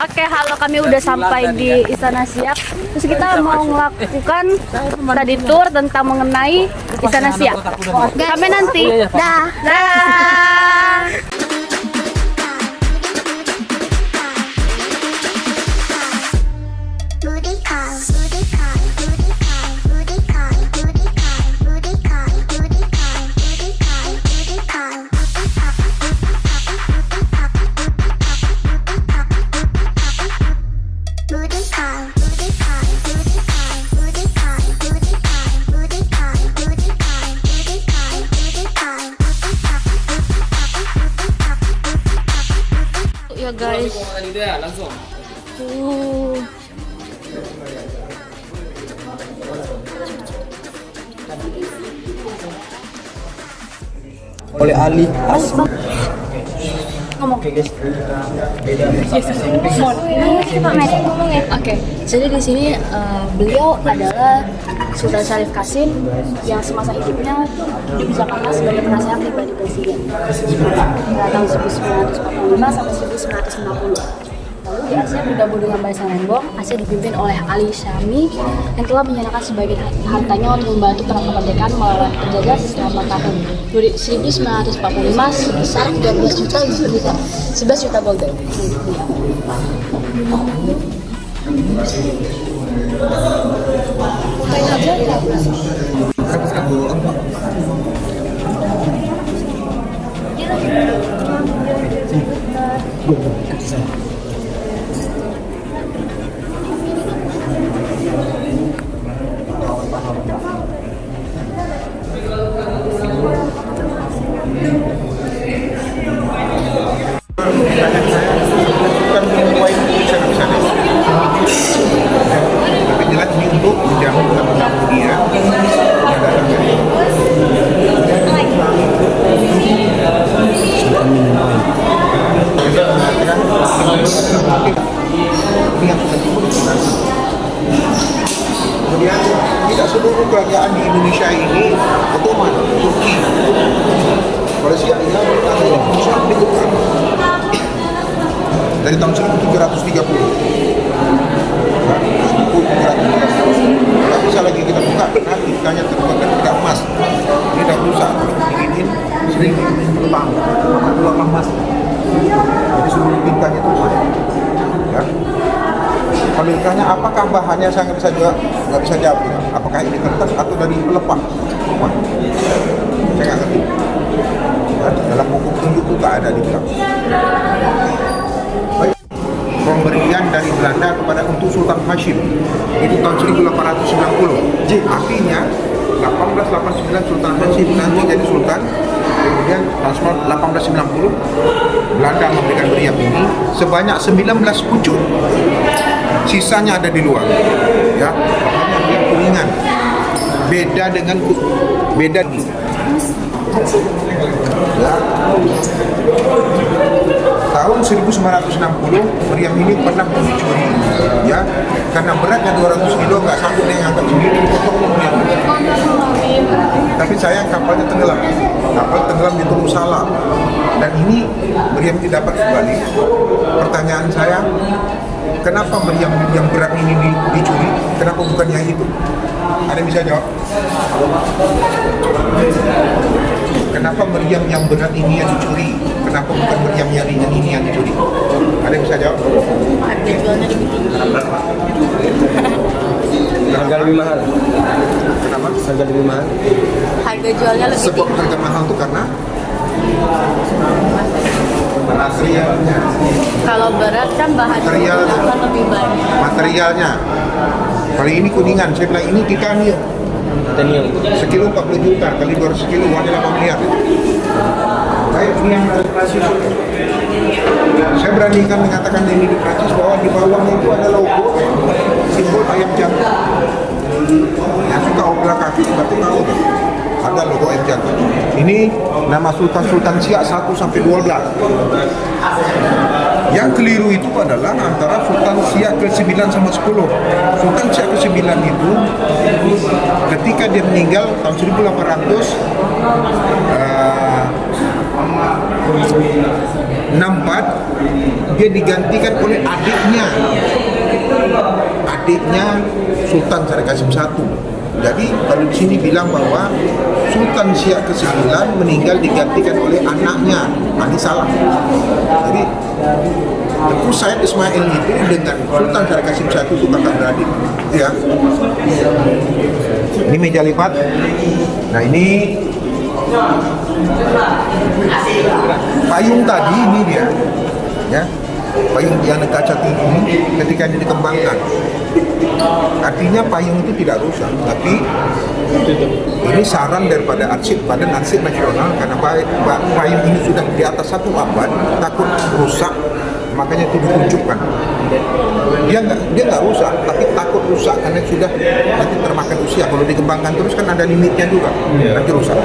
Oke, halo, kami udah sampai di Istana Siak. Terus kita mau melakukan tadi tour tentang mengenai Istana Siak. Sampai nanti. Dah. Dah. Ya guys. Oleh Ali Ngomong. Oke guys, Oke, jadi di sini beliau adalah Sultan Syarif Qasim yang semasa hidupnya dipisahkan sebagai penasehat pribadi presiden tahun 1945 sampai 1950. Lalu di Aceh bergabung dengan Barisan Lembong. Aceh dipimpin oleh Ali Syami yang telah menyerahkan sebagian hartanya untuk membantu perang kemerdekaan melawan penjajah selama tahun 1945 sebesar 11 juta golden. Tapi jelas ini untuk menjamin tamu-tamu dia kemudian tidak seluruh kerajaan di Indonesia ini Ottoman, Turki, Malaysia ini sampai dari tahun 1730 nggak bisa lagi kita buka karena ikannya terbakar tidak emas, ini tidak rusak, dinginin sering bertambah tulang emas, jadi seluruh ikannya itu emas ya. Kalau ikannya apakah bahannya saya nggak bisa jawab ya. Apakah ini kertas atau dari pelepah rumah, saya nggak ngerti ya, dalam buku petunjuk itu nggak ada dibilang. Pemberian dari Belanda kepada untuk Sultan Hashim itu tahun 1890. Artinya 1889 Sultan Hashim nanti jadi sultan. Kemudian tahun 1890 Belanda memberikan meriam ini sebanyak 19 pucuk. Sisanya ada di luar. Ya, makanya dia kuningan. Beda dengan beda di. Ya. Tahun 1960 meriam ini pernah dicuri ya, karena beratnya 200 kilo nggak sanggup dia ngangkat sendiri, potong meriam. Tapi sayang kapalnya tenggelam di Teluk Salam dan ini meriam didapat kembali. Pertanyaan saya, kenapa meriam yang berat ini dicuri, kenapa bukan yang itu? Ada yang bisa jawab? Kenapa meriam yang berat ini yang dicuri? Kenapa bukan meriam yang ringan ini yang dicuri? Ada yang bisa jawab? Harga jualnya lebih tinggi. harga lebih mahal. Kenapa? Harga lebih mahal. Harga jualnya lebih Sebab tinggi. harga mahal itu karena materialnya. Kalau berat kan bahannya Materialnya. akan lebih banyak. Materialnya. Kali ini kuningan, saya bilang ini titanium. Titanium. Sekilo 40 juta, kali 200 kilo uangnya 8 miliar. Baik, ini yang dari Prancis. Saya beranikan mengatakan ini di Prancis bahwa di bawahnya itu ada logo simbol ayam jantan. Yang suka obrol kaki berarti tahu tuh. Ada logo ayam jantan. Ini nama Sultan Siak 1 sampai 12. Yang keliru itu adalah antara Sultan Siak ke-9 sama 10. Sultan Siak ke-9 itu ketika dia meninggal tahun 1800 64 dia digantikan oleh adiknya Sultan Syarif Qasim I. Jadi kalau di sini bilang bahwa Sultan Siak ke-9 meninggal digantikan oleh anaknya. Ini salah. Jadi Tengku Said Ismail itu dengan Sultan Syarif Qasim I itu kakak beradik. Ya. Ini meja lipat. Nah ini payung tadi ini dia, ya, payung yang kaca tinggi ini ketika ini dikembangkan, artinya payung itu tidak rusak, tapi ini saran daripada Badan Arsip Nasional karena payung ini sudah di atas 1 abad, takut rusak, makanya itu ditunjukkan. Dia nggak rusak, tapi takut rusak karena sudah nanti termakan usia. Kalau dikembangkan terus kan ada limitnya juga, nanti rusak.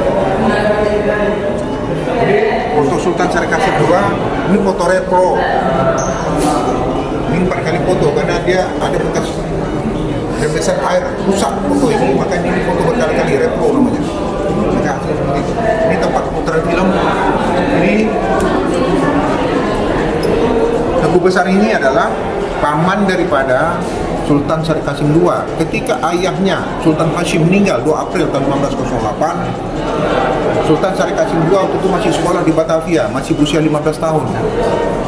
Untuk Sultan Syarif Qasim II, ini foto retro. Ini 4 kali foto karena dia ada bekas rembesan air rusak foto ini, makanya ini foto berkali-kali, retro namanya. Ini tempat pemutaran film. Ini Tugu Besar ini adalah paman daripada Sultan Syarif Qasim II. Ketika ayahnya Sultan Hashim meninggal 2 April tahun 1908, Sultan Syarif Qasim II waktu itu masih sekolah di Batavia, masih berusia 15 tahun.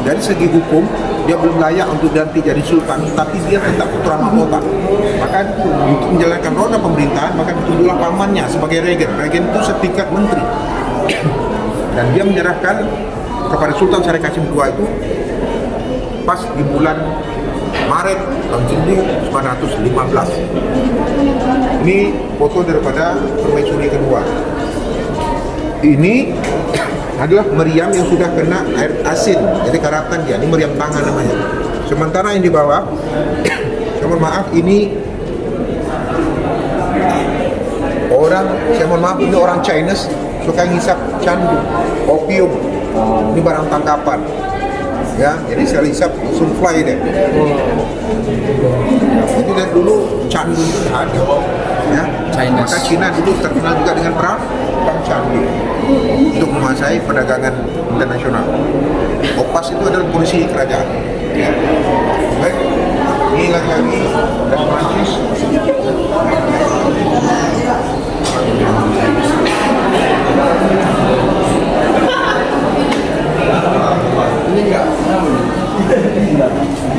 Dari segi hukum, dia belum layak untuk ganti jadi sultan, tapi dia tetap putra mahkota. Maka untuk menjalankan roda pemerintahan, maka ditunjuklah pamannya sebagai regen. Regen itu setingkat menteri. Dan dia menyerahkan kepada Sultan Syarif Qasim II itu pas di bulan Maret tahun 1915. Ini foto daripada permaisuri kedua. Ini adalah meriam yang sudah kena air asin, jadi karatan dia. Ini meriam tangan namanya. Sementara yang di bawah, saya mohon maaf, ini orang Chinese suka ngisap candu, opium. Ini barang tangkapan. Ya, jadi saya hisap sunfly deh. Jadi dari dulu candu itu ada, ya. Maka Cina dulu terkenal juga dengan perang candu untuk menguasai perdagangan internasional. Opas itu adalah polisi kerajaan. Ya. Baik, ini lagi-lagi dari Prancis.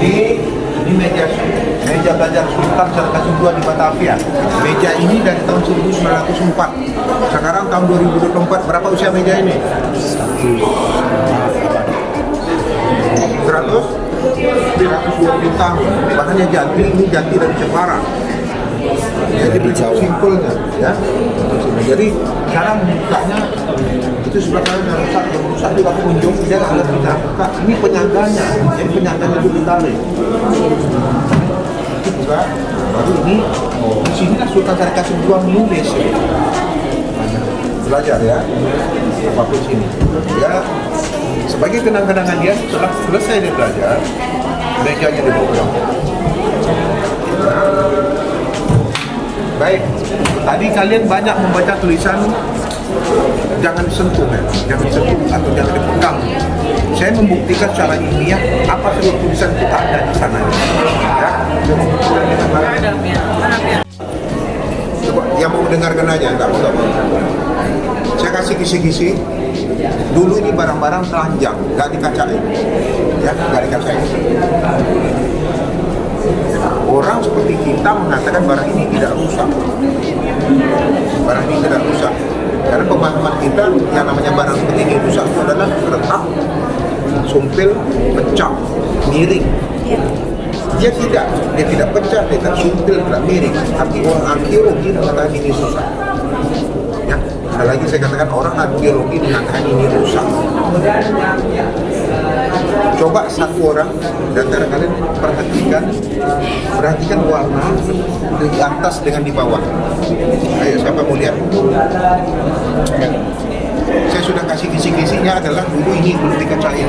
Ini meja belajar Sultan Syarif Qasim II di Batavia. Meja ini dari tahun 1904. Sekarang tahun 2024, berapa usia meja ini? 120 tahun. Bahkan dia jati, ini jati dari Jepara. Jadi simpelnya, ya. Jadi sekarang bukanya itu sebelah kanan yang rusak juga pengunjung, dia nggak ngerti cara buka. Ini penyangganya, jadi penyangganya itu ditarik. Itu buka. Baru ini di sini Sultan Syarif Qasim II menulis. Belajar ya, apapun sini. Ya, sebagai kenang-kenangan dia setelah selesai dia belajar, mejanya dibawa. Baik, tadi kalian banyak membaca tulisan jangan disentuh, ya. Jangan disentuh atau jangan dipegang. Saya membuktikan secara ilmiah apa sebab tulisan itu ada di sana. Ya, coba yang mau mendengarkan aja, enggak apa-apa. Saya kasih kisi-kisi. Dulu ini barang-barang telanjang, nggak dikacain, ya, nggak dikacain. Orang seperti kita mengatakan barang ini tidak rusak. Barang ini tidak rusak. Karena pemahaman kita yang namanya barang seperti ini rusak itu adalah retak, sumpil, pecah, miring. Dia tidak pecah, dia tidak sumpil, tidak miring. Tapi orang arkeologi mengatakan ini rusak. Ya, sekali lagi saya katakan orang arkeologi mengatakan ini rusak. Coba satu orang dan antara kalian perhatikan warna di atas dengan di bawah. Ayo, siapa mau lihat? Saya sudah kasih kisi-kisinya adalah dulu ini belum dikacain.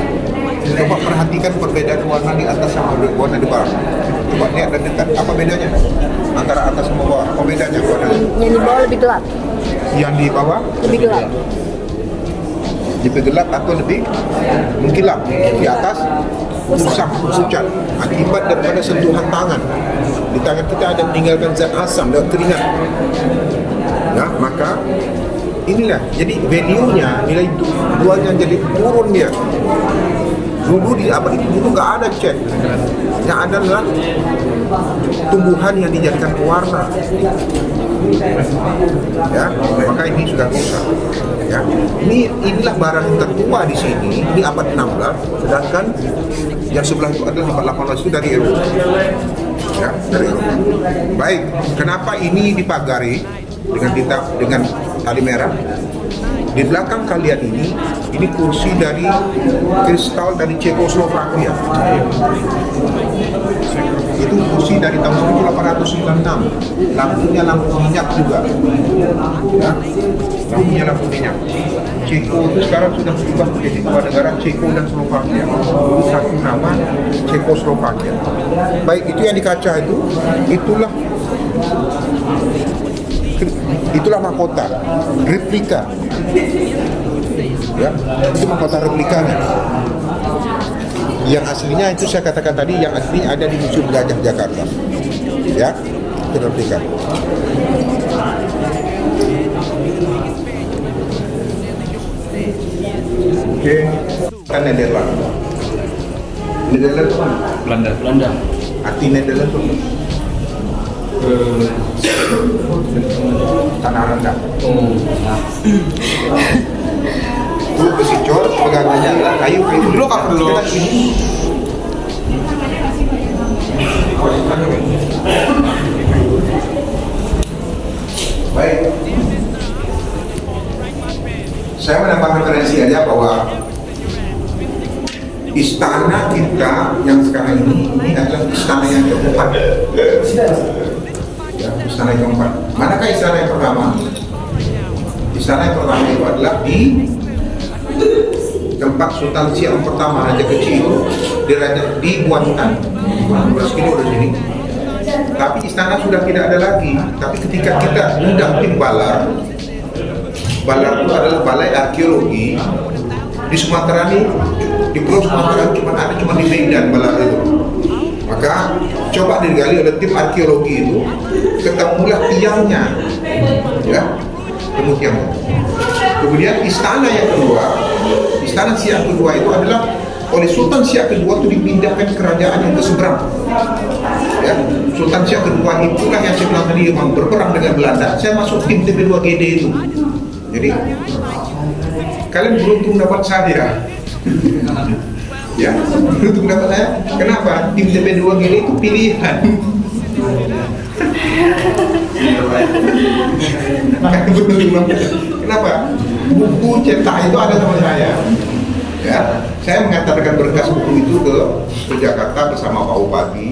Coba perhatikan perbedaan warna di atas sama warna di bawah. Coba lihat dan dekat. Apa bedanya antara atas sama bawah? Apa bedanya warnanya? Yang di bawah lebih gelap. Yang di bawah lebih gelap. gelap atau lebih mengkilap di atas usap hujan akibat daripada sentuhan tangan. Di tangan kita ada meninggalkan zat asam dan keringat. Ya, maka inilah jadi value-nya, nilai jualnya jadi turun dia. Dulu di abad itu dulu nggak ada cat, yang ada adalah tumbuhan yang dijadikan pewarna. Ya, maka ini sudah rusak. Ya, inilah barang yang tertua di sini. Ini abad 16, sedangkan yang sebelah itu adalah abad 18 itu dari Eropa. Ya, dari Eropa. Baik, kenapa ini dipagari dengan tali merah? Di belakang kalian ini kursi dari kristal dari Cekoslovakia. Itu kursi dari tahun 1896. Lampunya lampu minyak juga. Ya, lampunya lampu minyak. Ceko itu sekarang sudah berubah menjadi dua negara, Ceko dan Slovakia. Satu nama Cekoslovakia. Baik, itu yang di kaca itulah mahkota replika. Ya, itu mahkota replikanya. Yang aslinya itu saya katakan tadi, yang asli ada di Museum Gajah Jakarta. Ya, itu replika. Oke, kan Nederland. Nederland itu mana? Belanda. Arti Nederland itu tanah rendah. Itu besi cor, pegangannya adalah kayu dulu kan dulu. Baik, saya menambah referensi aja bahwa istana kita yang sekarang ini adalah istana yang keempat. Ya, istana yang keempat. Manakah istana yang pertama? Istana yang pertama itu adalah di tempat Sultan Siak yang pertama, raja kecil di Buatan, 12 kilo dari sini. Tapi istana sudah tidak ada lagi. Tapi ketika kita undang tim Balar itu adalah balai arkeologi di Sumatera ini, di Pulau Sumatera cuma di Medan Balar itu. Maka coba digali oleh tim arkeologi itu, ketemulah tiangnya, ya, temu tiangnya. Kemudian istana yang kedua, istana Siak kedua itu adalah oleh Sultan Siak kedua itu dipindahkan kerajaan yang ke seberang. Ya, Sultan Siak kedua itulah yang saya bilang tadi memang berperang dengan Belanda. Saya masuk tim TP2GD itu. Jadi kalian beruntung dapat saya. Ya, beruntung dapat saya. Kenapa? Tim TP2GD itu pilihan. Kenapa? Buku cetak itu ada sama saya. Ya, saya mengantarkan berkas buku itu ke Jakarta bersama Pak Bupati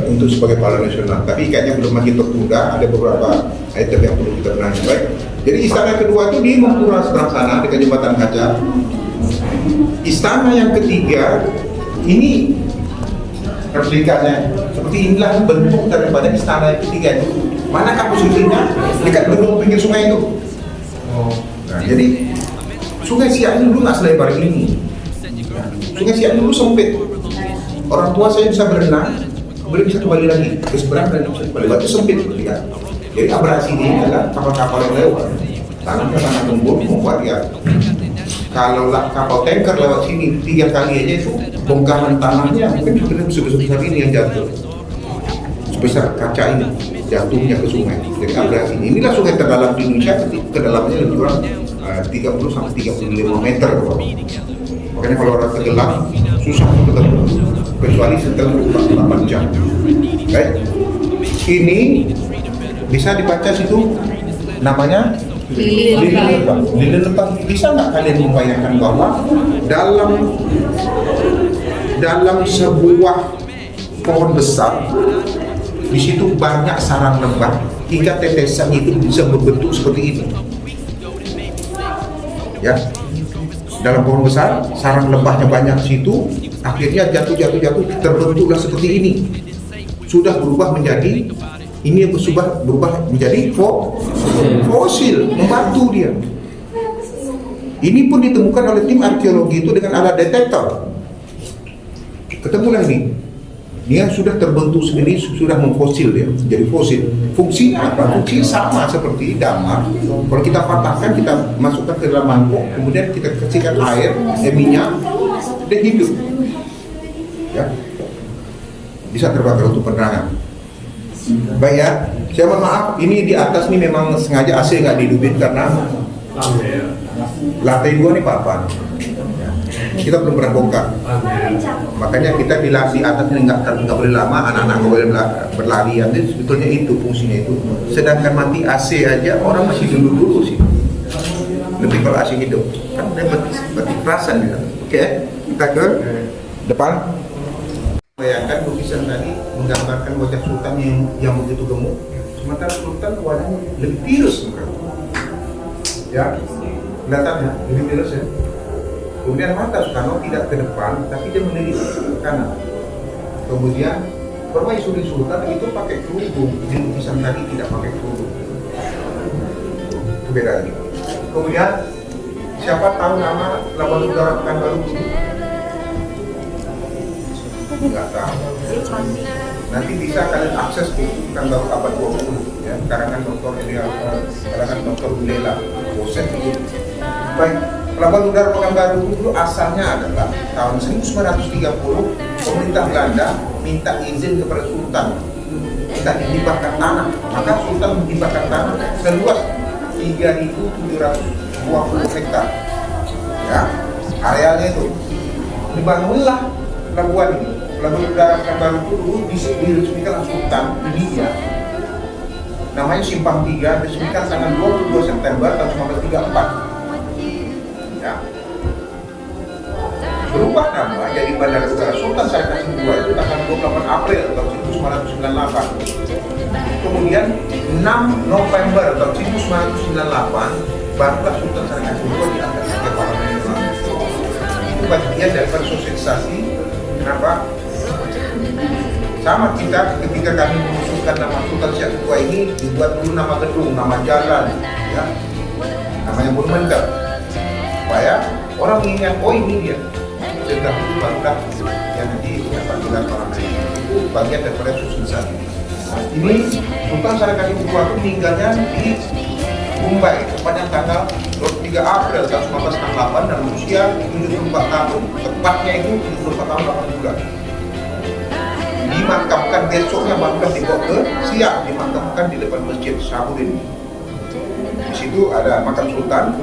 untuk sebagai pahlawan nasional. Tapi kayaknya belum lagi tertunda, ada beberapa item yang perlu kita benahi. Baik. Jadi istana kedua itu di Mempura seberang sana dekat jembatan kaca. Istana yang ketiga ini replikanya seperti inilah bentuk daripada istana yang ketiga itu. Manakah posisinya? Dekat bendung pinggir sungai itu. Nah, jadi Sungai Siak ini dulu nggak selebar ini. Sungai Siak dulu sempit. Orang tua saya bisa berenang, kemudian bisa kembali lagi ke seberang dan bisa kembali lagi. Itu sempit, ya. Jadi abrasi ini adalah kapal-kapal yang lewat. Tangan ke tangan gembur membuat ya. Kalau kapal tanker lewat sini 3 kali aja itu bongkahan tanahnya mungkin sebesar ini yang jatuh. Sebesar kaca ini jatuhnya ke sungai. Jadi abrasi ini. Inilah sungai terdalam di Indonesia, kedalamannya lebih kurang 30 sampai 35 meter ke bawah. Makanya kalau orang tenggelam susah untuk ketemu, kecuali setelah 8 jam. Baik, ini bisa dibaca situ namanya Lilin Lembang. Lilin Lembang, bisa nggak kalian membayangkan bahwa dalam sebuah pohon besar di situ banyak sarang lebah hingga tetesan itu bisa berbentuk seperti ini. Ya, dalam pohon besar sarang lebahnya banyak situ, akhirnya jatuh terbentuklah seperti ini. Sudah berubah menjadi berubah menjadi fosil, membatu dia. Ini pun ditemukan oleh tim arkeologi itu dengan alat detektor. Ketemulah ini. Dia sudah terbentuk sendiri, sudah memfosil ya, jadi fosil. Fungsinya apa? Fungsinya sama seperti damar. Kalau kita patahkan, kita masukkan ke dalam mangkuk, kemudian kita kasihkan air, minyak, dia hidup. Ya, bisa terbakar untuk penerangan. Baik ya, saya mohon maaf, ini di atas ini memang sengaja AC nggak dihidupin karena lantai 2 ini papan. Kita belum pernah bongkar, makanya kita di atas ini nggak boleh lama, anak-anak nggak boleh berlari. Jadi sebetulnya itu fungsinya itu. Sedangkan mati AC aja orang masih dulu sih. Lebih kalau AC hidup kan dia mati kerasan gitu. Oke, kita ke depan. Bayangkan lukisan tadi menggambarkan wajah sultan yang begitu gemuk, sementara sultan wajahnya lebih tirus, ya, kelihatan ya, lebih tirus ya. Kemudian mata Soekarno tidak ke depan, tapi dia melirik ke kanan. Kemudian permaisuri sultan itu pakai kerudung, di lukisan tadi tidak pakai kerudung. Itu beda lagi. Kemudian siapa tahu nama Labuan Udara Pekanbaru dulu? Nggak tahu. Nanti bisa kalian akses ke Pekanbaru abad 20 ya, karangan Dr. Gulela, dosen itu. Baik. Labuan Udara Pekanbaru dulu asalnya adalah tahun 1930 pemerintah Belanda minta izin kepada Sultan, minta dihibahkan tanah, maka Sultan menghibahkan tanah seluas 3.720 hektar. Ya, arealnya itu dibangunlah pelabuhan ini. Labuan Udara Pekanbaru dulu diresmikan Sultan di India. Namanya Simpang 3, diresmikan tanggal 22 September tahun 1934. Ya. Berubah nama jadi Bandara Udara Sultan Syarif Kasim II itu tanggal 28 April tahun 1998. Kemudian 6 November tahun 1998 barulah Sultan Syarif Kasim II diangkat sebagai pahlawan nasional. Itu bagian dari sosialisasi. Kenapa? Sama kita ketika kami mengusulkan nama Sultan Syarif II ini dibuat dulu nama gedung, nama jalan, ya, namanya monumenter. Supaya orang mengingat, oh ini dia setelah itu barulah yang dapat gelar pahlawan itu bagian daripada sosialisasi. Ini Sultan Syarif Kasim II meninggalnya di Mumbai sepanjang tanggal 23 April tahun 1968 dan usia 74 tahun, tepatnya itu 74 tahun 8 bulan. Dimakamkan besoknya barulah dibawa ke Siak, dimakamkan di depan Masjid Sabuddin. Di situ ada makam Sultan.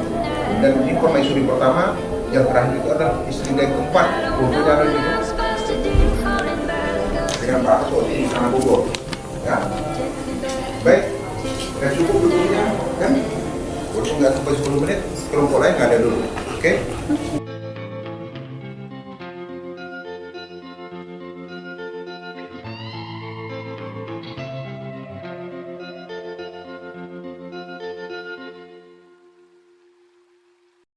Dan ini permaisuri pertama, yang terakhir itu adalah istri yang keempat, fotonya ada di dengan Pak Hasso di Istana Bogor. Ya, baik, dan cukup dulunya kan, walaupun nggak sampai 10 menit, kelompok lain nggak ada dulu, oke?